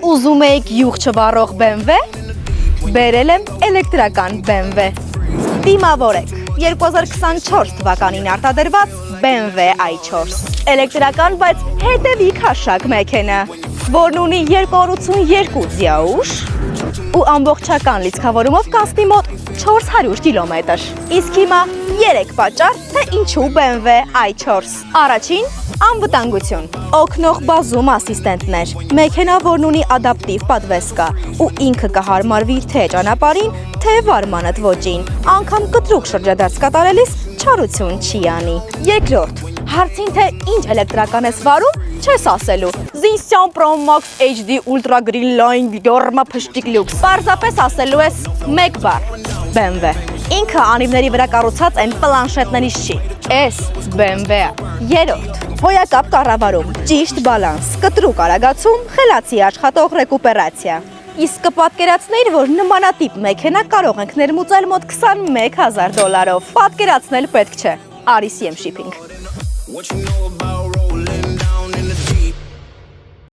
Ուզում եք յուղ չվառող BMW, բերել եմ էլեկտրական BMW։ Դիմավորեք 2024 թվականին արտադրված BMW i4։ Էլեկտրական, բայց հետևի քաշակ մեքենա, որն ունի 282 ձիաուժ ու ամբողջական լիցքավորումով կասնի մոտ 400 կիլոմետր։ Իսկ հիմա 3 պատճառ, թե ինչու BMW i4։ Առաջին, անվտանգություն։ Օգնող բազում ասիստենտներ։ Մեքենա, որն ունի ադապտիվ պատվեսկա ու ինքը կհարմարվի թե ճանապարհին, թե վարմանդ ոճին։ Անգամ կտրուկ շրջադարձ կատարելիս չարություն չի անի։ Երկրորդ, հարցին թե ինչ էլեկտրական ես վարում, չես ասելու Zinsian Pro Max HD Ultra Green Line Dorma Փշտիկ Lux։ Պարզապես ասելու ես մեկ բառ՝ BMW։ Ինքը անիվների վրա կառուցած այն պլանշետներից չի։ Էս BMW-ը։ Երրորդ, հոյակապ կառավարում, ճիշտ բալանս, կտրուկ արագացում, խելացի աշխատող ռեկուպերացիա։ Իսկ կպատկերացնեիր, որ նմանատիպ մեքենա կարող ենք ներմուծել մոտ $21,000։ Պատկերացնել պետք չէ։ Արի CM Shipping։